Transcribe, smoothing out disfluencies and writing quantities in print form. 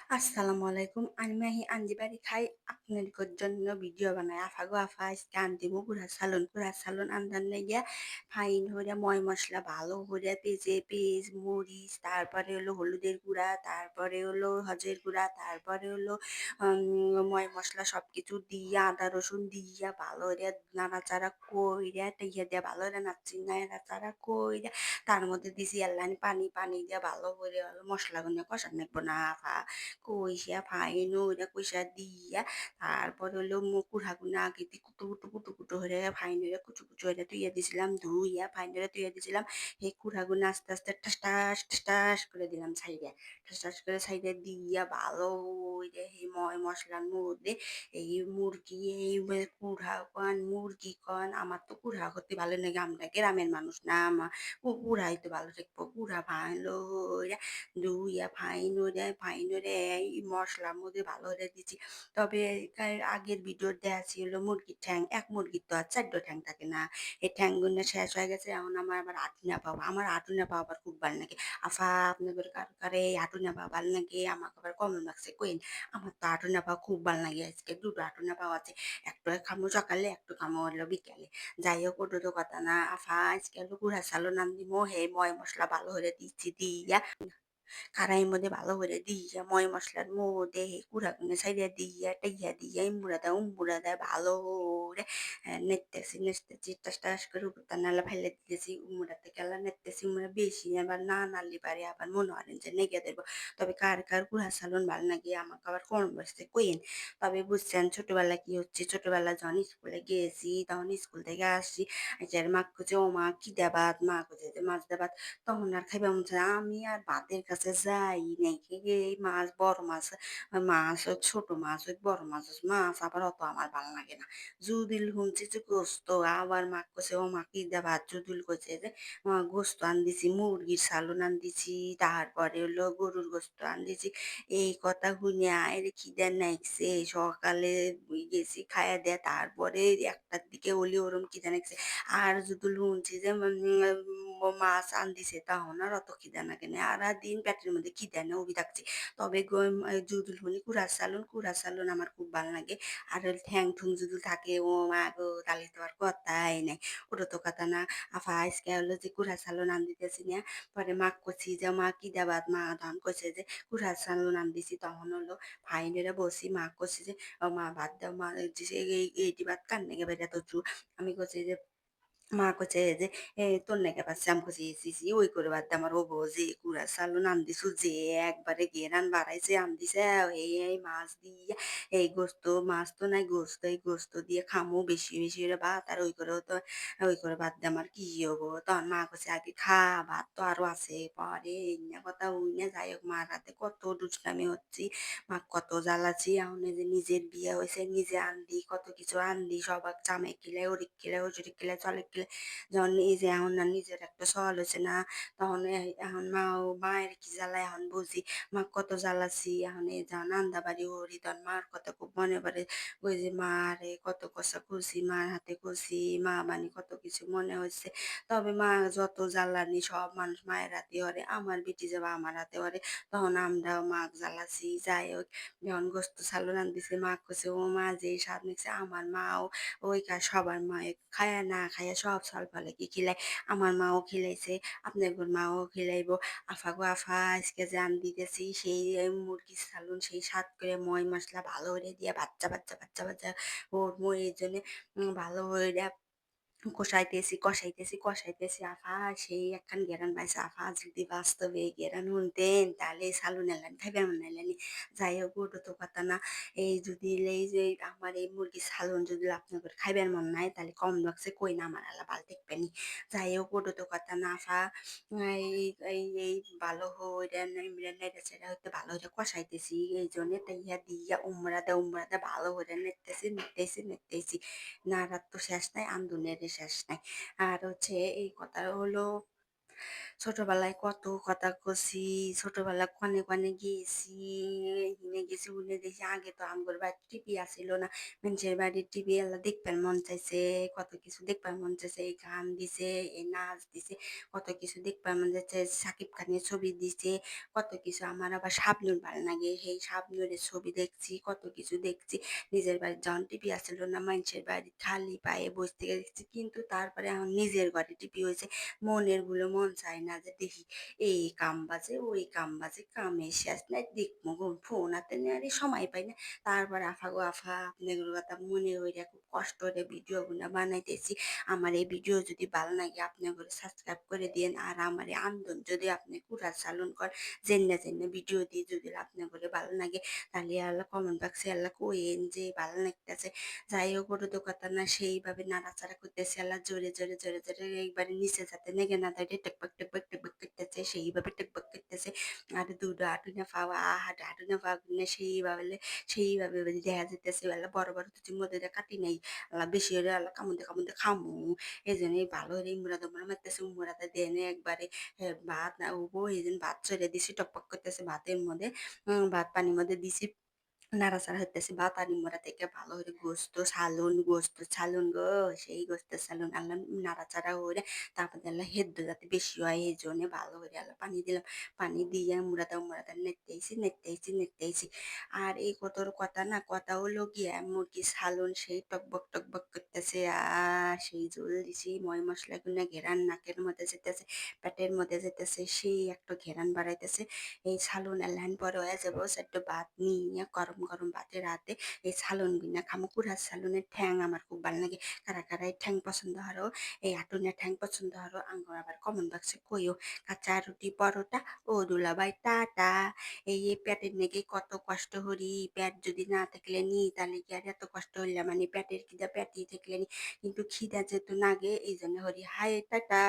আসসালামু আলাইকুম। আমি মাহি আঞ্জি বাড়ি খাই। আপনাদের জন্য ভিডিও বানাই। আফা গো আফা আজকে আনতিমু গুড়া সালন আনদান লাইগা ফাইন হইরা ময় মসলা ভালো হইরা পেঁয়াজ, মরিচ, তারপরে হলো হলুদের গুঁড়া, তারপরে হলো হজের গুঁড়া, তারপরে হলো ময় মসলা সবকিছু দিয়া আদা রসুন দিয়া ভালো হইরা নাড়াচাড়া কইরা টাইয়া দিয়া ভালো হইরা নাড়াচাড়া কইরা তার মধ্যে দিছি এল্লানি পানি দিয়া ভালো করে মসলাগুলো কষান লাগবো না আফা। কইসা ফাইন ওইটা কইসা দিয়া তারপর হইলো কুড়াগুনা আগে দিয়ে কুটু হইরা ফাইন হইরা কুচু হইরা ধুইয়া দিছিলাম। ধুইয়া ফাইন হইরা ধুইয়া দিছিলাম। এই কুড়াগুনা আস্তে, আস্তে ঠাস করে দিলাম ছাইড়া। ঠাস করে ছাইড়া দিয়া ভালো ওইটা এই মসলার মধ্যে এই মুরগি এই মুরগি কন আমার তো কুড়া করতে ভালো লাগে। আমরা গ্রামের মানুষ না কুড়াই তো ভালো থাকবো। কুড়া ভালো হইরা ধুইয়া ফাইন হইরা এই মসলার মধ্যে ভালো হইরা দিছি। তবে আগের ভিডিওর দেয়া ছিল মুরগির ঠ্যাং। এক মুরগির তো আর ৪ ঠ্যাং থাকে না। এই ঠ্যাংগুলো শেষ হয়ে গেছে। এখন আমার আবার আটুনা পাওয়া। আমার আটুনা পাওয়া আবার খুব ভাল লাগে। আফা আপনাদের কারে এই আটুনা পাওয়া ভাল লাগে? আমাকে আবার কমেন্ট বক্সে কইন। আমার তো আটুনা পাওয়া খুব ভাল লাগে। আজকে ২ টো আটুনা পাওয়া আছে। একটা খামু সকালে, একটা খামু হলো বিকেলে। যাই হোক ওটা তো কথা না। আফা আজকে হলো গুড়া চালও নাম দিমু। সেই ময় মসলা ভালো করে দিচ্ছি দিয়া কারাইর মধ্যে ভালো করে দিয়া ময় মসলার মধ্যে কুড়াগুলো ছাইড়া দিয়া টাইয়া দিয়া ইম্বুড়া দেয় ভালো করে নেড়তেছি টাস করে উপরটা নালা ফেলে দিতেছি উমুড়াতে গেলা নেড়তেছি উমুড়া বেশি আবার না নাড়লে পারে আবার মনে করেন যে নেগে দেবো। তবে কার কুড়া সালন ভালো লাগে আমাকে আবার কোন বসতে কইন। তবে বুঝছেন ছোটবেলা কি হচ্ছে, ছোটবেলা যখন স্কুলে গিয়েছি তখন স্কুল থেকে আসছি মা খুঁজে ও মা কি দেবাত মা খুঁজে যে মাছ দেবাত তখন আর খাইবা মন চায় না। আমি আর ভাতের কাছে যাই নাই এই মাছ বড় মাছ মাছ হোক ছোট মাছ হোক বড় মাছ হোক মাছ আবার অত আমার ভালো লাগে না। জুদিল শুনছি যে গোস্ত আবার মা কছে ও মা কি দা ভাত জুদিল কইছে যে গোস্ত আন দিছি মুরগির সালন আন দিছি তারপরে হলো গরুর গোস্ত আন দিছি। এই কথা শুনে আয়ের খিদে নাইছে সকালে গেছি খাইয়া দেয়া তারপরে ১টার দিকে হলি ওরম খিদে নাইছে। আর যদি শুনছি যে মাছ আনদিছে তখন আর অত খিদে লাগে না। দিন পেটের মধ্যে খিদে নেই উবি থাকছি। তবে জুদুল হলে কুড়া সালুন আমার খুব ভালো লাগে। আর ওই ঠ্যাং-ঠুং যদি থাকে ও মা গো! তাহলে তো আর কথাই নাই। ওটা তো কথা না। আফা আজকে হলো যে কুড়া সালুন আনদিতেছি না। পরে মাক কইছি যে মা কি দেবাত? মা তখন কইছে যে কুড়া সালুন আনদিছি। তখন হলো ফাইনালে বসি মা কইছে যে মা ভাত দাও মা এইটি ভাত কার নাগে বাইরা তুই? আমি কইছি যে মা কইছে যে তোর নাকি আবার আমি কইছি ছি ওই করে বাদ দে আমার ও বউ যে কুড়া চালুন আনদিছু যে একবারে ঘেরান বাড়াইছে আনদিছে এই মাছ দিয়া এই গোস্ত মাছ তো নাই গোস্ত এই গোস্ত দিয়ে খামু বেশি করে ভাত আর ওই করে বাদ দে আমার কি হবো তখন মা কইছে আগে খা ভাত তো আরো আছে পরে এই না কথা ওই না যাই হোক মার হাতে কত দুষ্টামি হচ্ছি মা কত জ্বালাছি এখন এই যে নিজের বিয়ে হয়েছে নিজে আনদি কত কিছু আনদি সবাক জামাই কিলে ওরিক কিলে ওজুরি কিলে চলে কিলে যখন এই যে এখন আর নিজের একটা সওয়াল হয়েছে না তখন এখন মায়ের কি জ্বালা এখন বুঝি মা কত জ্বালাছি এখন এই যখন আন্দা বাড়ি হরি তখন মার কথা খুব মনে পড়ে ওই যে মা রে কত কথা খুশি মার হাতে খুশি মা বানি কত কিছু মনে হয়েছে। তবে মা যত জ্বালানি সব মানুষ মায়ের হাতে হরে আমার বেটি যাবা আমার হাতে হরে তখন আমরাও মাক জ্বালাছি যাই হোক যখন গোস্ত সালু রান্ধিছে মা কইছে ও মা যেই স্বাদ নিছে আমার মাও ওই সবার মায়ে খায়া না খায়া সব সলফালাকি খিলায় আমার মাও খিলাইছে আপনাদের মাও খিলাইব। আফা গো আফা আজকে যে দিতেছি সেই মুরগির সালুন সেই স্বাদ করে ময় মশলা ভালো করে দিয়া বাচ্চা ওর মই এই জন্যে ভালো করে কষাইতেছি আফা সেই একখান গেরান পাইছে আফা যদি বাস্তবে এই গেরান শুনতেন তাহলে সালুন এলেন খাইবেন নাইলেনি। যাই হোক ওটা তো কথা না। এই যদি এই যে আমার এই মুরগির সালুন যদি আপনাদের খাইবেন মন নাই তাহলে কমেন্ট বক্সে কইন আমার আলা ভাল দেখবেনি। যাই হোক ওটা তো কথা না আফা এই ভালো হইরা নেড়ে চেড়ে হইতে ভালো হইরা কষাইতেছি এই জন্য তাইয়া দিয়া উমরা দে ভালো হইরা নেড়তেছি নাড়ার তো শেষ নাই, আন্দুনের শেষ নাই। আর হচ্ছে এই কথা হলো ছোটবেলায় কত কথা কছি, ছোটবেলায় কনে কনে গেছি, হিনে গেছি, উনে দেখি। আগে তো আমগর বাড়ির টিভি আসিল না। মানুষের বাড়ির টিভি এলা দেখবার মন চাইছে, কত কিছু দেখবার মন চাইছে। এই গান দিছে, এই নাচ দিছে, কত কিছু দেখবার মন যাচ্ছে। সাকিব খানের ছবি দিছে, কত কিছু। আমার আবার শাবনূর ভালো লাগে, সেই শাবনূরের ছবি দেখছি, কত কিছু দেখছি। নিজের বাড়ির যখন টিভি আসিল না, মানুষের বাড়ি খালি পায়ে বসে থেকে দেখছি। কিন্তু তারপরে আমার নিজের ঘরে টিভি হয়েছে, মনের গুলো মন চায় না যে দেখি এই কাম বাজে ওই কাম বাজে, কামে শেষ নাই, দেখবো ফোন হাতে নেওয়ারই সময় পাই না। তারপর আফা গো আফা, আপনাদের কথা মনে হইরা খুব কষ্ট করে ভিডিও গুলা বানাইতেছি। আমার এই ভিডিও যদি ভালো লাগে আপনি করে সাবস্ক্রাইব করে দিন। আর আমার এই আন্দোলন যদি আপনি কুড়া চালন কর, জেন্না জেন্না ভিডিও দিয়ে যদি আপনি করে ভালো লাগে, তাহলে আল্লাহ কমেন্ট বক্সে আল্লাহ কইেন যে ভালো লাগতেছে। যাই হোক, ওটা তো কথা না, সেইভাবে নাড়াচাড়া করতেছে আল্লাহ, জোরে জোরে জোরে জোরে একবারে নিচে যাতে নেগে না থাকে, টেকবাক টেকবাক টেকবাক করতেছে, সেইভাবে টেকবাক করতেছে। আর দুটো আটুনা পাওয়া, হাঁটু আটুনা পাওয়া না, সেইভাবে দেখা যেতেছে আল্লাহ। বড় বড় তো মধ্যে কাটি নাই আল্লাহ, বেশি হলে আল্লাহ কামুতে কামুতে খামু। এই জন্য ভালো হলে মুরাদ মুরা মারতেছে, মুরাদা দেনে একবারে ভাত না উবো, এই জন্য ভাত চড়ে দিছি, টকপক করতেছে ভাতের মধ্যে। ভাত পানির মধ্যে দিছি, নাড়াচাড়া হইতেছে। ভাত আর নিমড়া থেকে ভালো করে গোস্ত ছালুন গো, সেই গোস্তের ছালুন আনলাম, নাড়াচাড়া করে। তারপর দেখলাম হেদ্দ যাতে বেশি হয়, এই জন্য ভালো করে আল্লাহ পানি দিলাম। পানি দিয়ে মুড়াদা নেড়তেইছি। আর এই কতর কথা না, কথা হলো গিয়া মুরগি ছালুন সেই টকবক টকবক করতেছে। আর সেই জল দিছি, ময় মশলা গুনা ঘেরান নাকের মধ্যে যেতেছে, পেটের মধ্যে যেতেছে, সেই একটা ঘেরান বাড়াইতেছে। এই ছালুন এলান বড় হয়ে যাবো, সেটা ভাত নিয়ে গরম গরম ভাতের রাতে এই ছালুন গুনা খামো। কুড়ার ছালুনের ঠ্যাং আমার খুব ভালো লাগে। কারা কারা এই ঠ্যাং পছন্দ হরো, এই আটুনের ঠ্যাং পছন্দ হরো, আঙ্গুর আবার কমন বাক্সে কইও। কাঁচা রুটি পরোটা ও দুলাভাই টাটা। এই পেটের নেগে কত কষ্ট হরি, পেট যদি না থাকলে নি, তাহলে কি আর এত কষ্ট হইলে মানে, পেটের খিদা পেটেই থাকলে নি, কিন্তু খিদা যেহেতু নাগে এই জন্য হরি। High tata.